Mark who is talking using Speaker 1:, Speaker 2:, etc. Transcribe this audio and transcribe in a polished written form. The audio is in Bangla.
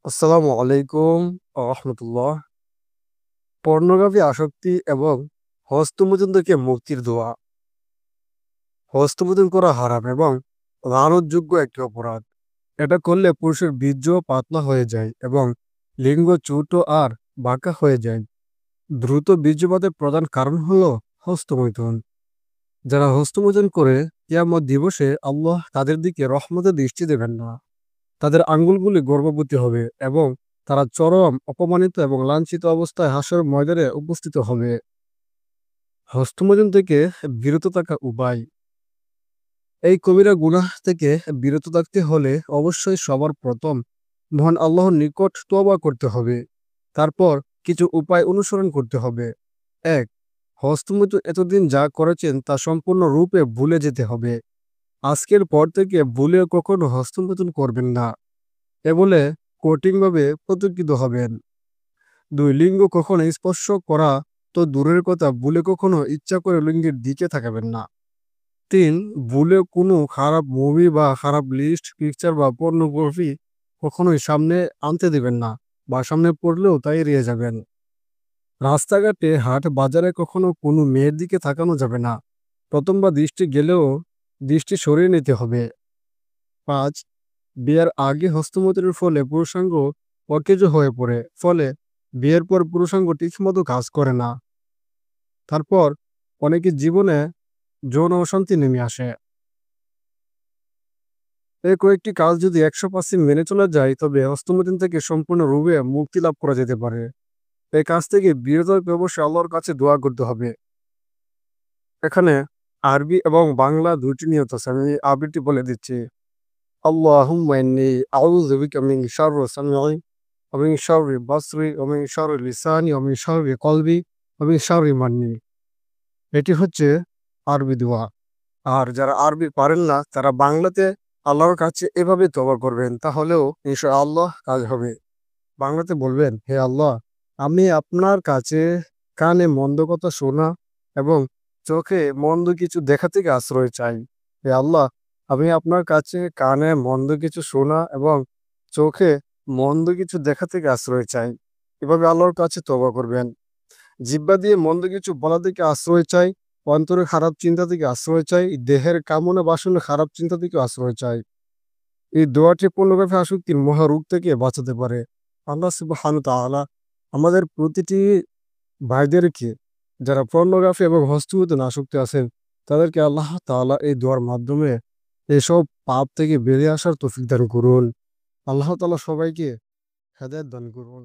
Speaker 1: আসসালামু আলাইকুম রহমতুল্লাহ। পর্নোগ্রাফি আসক্তি এবং হস্তমৈথুন থেকে মুক্তির দোয়া। হস্তমৈথুন করা হারাম এবং লানতযোগ্য একটি অপরাধ। এটা করলে পুরুষের বীর্য পাতলা হয়ে যায় এবং লিঙ্গ ছোট আর বাঁকা হয়ে যায়। দ্রুত বীর্যপাতের প্রধান কারণ হলো হস্তমৈথুন। যারা হস্তমৈথুন করে কিয়ামত দিবসে আল্লাহ তাদের দিকে রহমতের দৃষ্টি দেবেন না। তাদের আঙ্গুলগুলি গর্ভবতী হবে এবং তারা চরম অপমানিত এবং লাঞ্ছিত অবস্থায় হাসর ময়দানে উপস্থিত হবে। হস্তমৈথুন থেকে বিরত থাকা উপায়। এই কবিরা গুনাহ থেকে বিরত থাকতে হলে অবশ্যই সবার প্রথম মহান আল্লাহর নিকট তওবা করতে হবে। তারপর কিছু উপায় অনুসরণ করতে হবে। ১. হস্তমৈথুন এতদিন যা করেছেন তা সম্পূর্ণ রূপে ভুলে যেতে হবে। আজকের পর থেকে ভুলে কখনো হস্তমৈথুন করবেন না, এ বলে কঠিনভাবে প্রতিজ্ঞিত হবেন। ২. লিঙ্গ কখনো স্পর্শ করা তো দূরের কথা, ভুলে কখনো ইচ্ছা করে লিঙ্গের দিকে তাকাবেন না। ৩. ভুলে কোনো খারাপ মুভি বা খারাপ লিস্ট, পিকচার বা পর্নোগ্রাফি কখনোই সামনে আনতে দেবেন না, বা সামনে পড়লেও তাই এড়িয়ে যাবেন। রাস্তাঘাটে, হাট বাজারে কখনো কোনো মেয়ের দিকে তাকানো যাবে না। প্রথমবার দৃষ্টি গেলেও দৃষ্টি সরিয়ে নিতে হবে। ৫. বিয়ের আগে হস্তমৈথুনের ফলে পুরুষাঙ্গ অকেজো হয়ে পড়ে, ফলে বিয়ের পর পুরুষাঙ্গ ঠিকমতো কাজ করে না। তারপর অনেকের জীবনে যৌন অশান্তি নেমে আসে। এই কয়েকটি কাজ যদি ১০০% মেনে চলা যায়, তবে হস্তমৈথুন থেকে সম্পূর্ণরূপে মুক্তি লাভ করা যেতে পারে। এই কাজ থেকে বিরত হতে অবশ্যই আল্লাহর কাছে দোয়া করতে হবে। এখানে আরবি এবং বাংলা দুইটি নিয়ত আছে, আমি আরবিটি বলে দিচ্ছি। আল্লাহুম্মা ইন্নী আউযু বিকা মিন শাররি সামঈ ওয়া মিন শাররি বাসরি ওয়া মিন শাররি লিসানি ওয়া মিন শাররি কলবি ওয়া মিন শাররি মান্নি। এটি হচ্ছে আরবি দোয়া। আর যারা আরবি পারেন না, তারা বাংলাতে আল্লাহর কাছে এভাবে তওবা করবেন, তাহলেও ইনশাআল্লাহ কাজ হবে। বাংলাতে বলবেন, হে আল্লাহ, আমি আপনার কাছে কানে মন্দ কথা শোনা এবং চোখে মন্দ কিছু দেখা থেকে আশ্রয় চাই। হে আল্লাহ, আমি আপনার কাছে কানে মন্দ কিছু শোনা এবং চোখে মন্দ কিছু দেখা থেকে আশ্রয় চাই। এভাবে আল্লাহর কাছে তওবা করবেন। জিহ্বা দিয়ে মন্দ কিছু বলা থেকে আশ্রয় চাই, অন্তরে খারাপ চিন্তা থেকে আশ্রয় চাই, দেহের কামনা বাসনা খারাপ চিন্তা থেকে আশ্রয় চাই। এই দোয়াটি পূর্ণভাবে আসক্তির মহারোগ থেকে বাঁচাতে পারে। আল্লাহ সুবহানাহু ওয়া তাআলা আমাদের প্রতিটি ভাইদেরকে, যারা পর্নোগ্রাফি এবং হস্তমৈথুনে আসক্ত আছেন, তাদেরকে আল্লাহ তাআলা এই দোয়ার মাধ্যমে এসব পাপ থেকে বেরিয়ে আসার তৌফিক দান করুন। আল্লাহ তাআলা সবাইকে হেদায়েত দান করুন।